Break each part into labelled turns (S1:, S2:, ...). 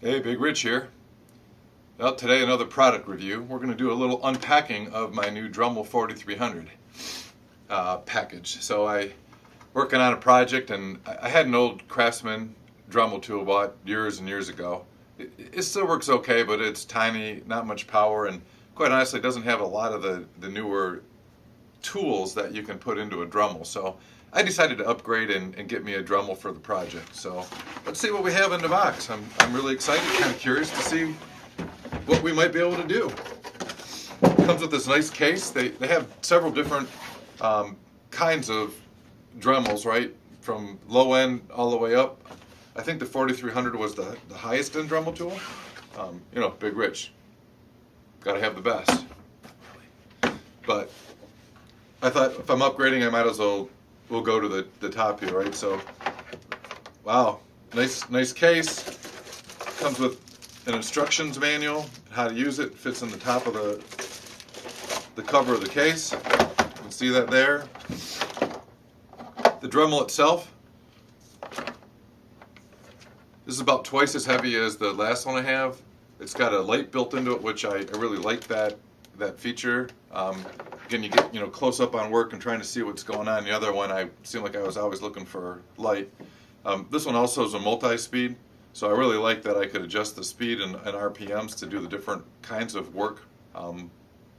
S1: Hey, Big Rich here. Well, today another product review. We're going to do a little unpacking of my new Dremel 4300 package. So I working on a project, and I had an old Craftsman Dremel tool bought years and years ago. It still works okay, but it's tiny, not much power, and quite honestly, it doesn't have a lot of the newer tools that you can put into a Dremel. So I decided to upgrade and get me a Dremel for the project. So let's see what we have in the box. I'm really excited, kind of curious to see what we might be able to do. It comes with this nice case. They have several different kinds of Dremels, right? From low end all the way up. I think the 4300 was the highest end Dremel tool. You know, Big Rich. Gotta have the best. But I thought if I'm upgrading, I might as well we'll go to the top here, right? So, wow, nice case. Comes with an instructions manual, how to use it. Fits in the top of the cover of the case. You can see that there. The Dremel itself, this is about twice as heavy as the last one I have. It's got a light built into it, which I really like that feature. Again, you get close up on work and trying to see what's going on. The other one, I seemed like I was always looking for light. This one also is a multi-speed, so I really like that I could adjust the speed and RPMs to do the different kinds of work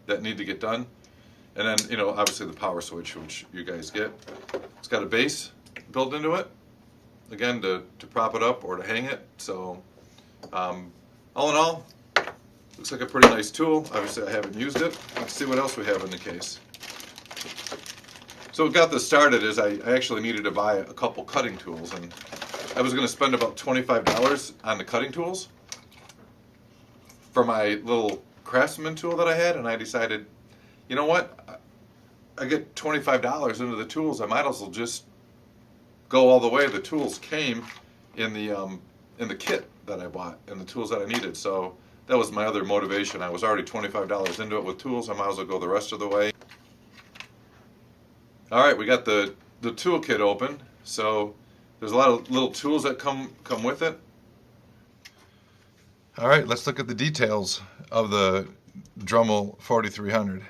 S1: that need to get done. And then, obviously the power switch, which you guys get. It's got a base built into it, again, to prop it up or to hang it. So, all in all, looks like a pretty nice tool. Obviously I haven't used it. Let's see what else we have in the case. So what got this started is I actually needed to buy a couple cutting tools, and I was going to spend about $25 on the cutting tools for my little Craftsman tool that I had, and I decided, you know what, I get $25 into the tools, I might as well just go all the way. The tools came in the kit that I bought and the tools that I needed, so that was my other motivation. I was already $25 into it with tools. I might as well go the rest of the way. All right, we got the tool kit open. So there's a lot of little tools that come with it. All right, let's look at the details of the Dremel 4300.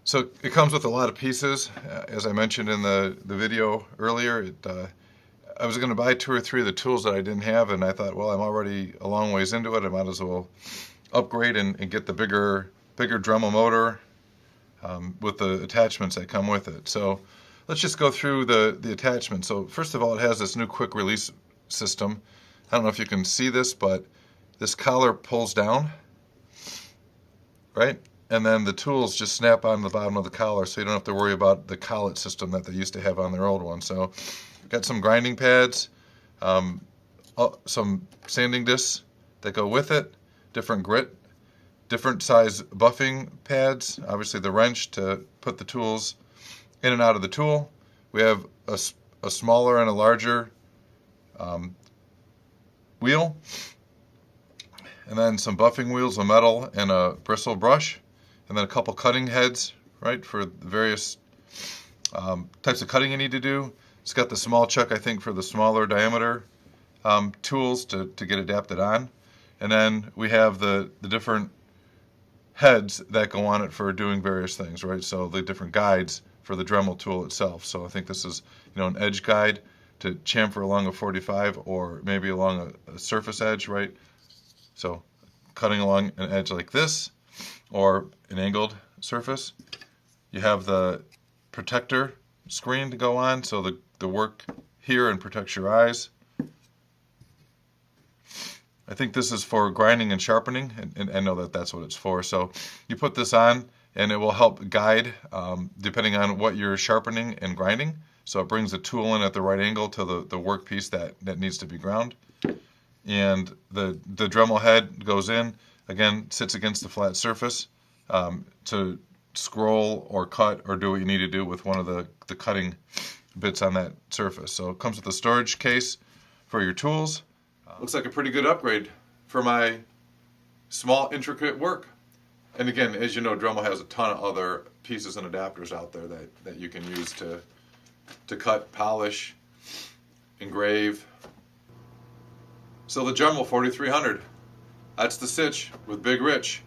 S1: So it comes with a lot of pieces. As I mentioned in the video earlier, I was going to buy 2 or 3 of the tools that I didn't have, and I thought, well, I'm already a long ways into it. I might as well upgrade and get the bigger Dremel motor with the attachments that come with it. So let's just go through the attachments. So first of all, it has this new quick release system. I don't know if you can see this, but this collar pulls down, right? And then the tools just snap on the bottom of the collar, so you don't have to worry about the collet system that they used to have on their old one. So got some grinding pads, some sanding discs that go with it, different grit, different size buffing pads, obviously the wrench to put the tools in and out of the tool. We have a smaller and a larger wheel, and then some buffing wheels of metal and a bristle brush, and then a couple cutting heads, right, for the various types of cutting you need to do. It's got the small chuck, I think, for the smaller diameter tools to get adapted on. And then we have the different heads that go on it for doing various things, right? So the different guides for the Dremel tool itself. So I think this is, an edge guide to chamfer along a 45 or maybe along a surface edge, right? So cutting along an edge like this or an angled surface. You have the protector screen to go on, so the work here and protects your eyes. I think this is for grinding and sharpening, and I know that that's what it's for. So you put this on, and it will help guide depending on what you're sharpening and grinding. So it brings the tool in at the right angle to the workpiece that needs to be ground. And the Dremel head goes in, again, sits against the flat surface to scroll or cut or do what you need to do with one of the cutting bits on that surface. So it comes with a storage case for your tools. Looks like a pretty good upgrade for my small, intricate work. And again, as you know, Dremel has a ton of other pieces and adapters out there that you can use to cut, polish, engrave. So the Dremel 4300. That's the sitch with Big Rich.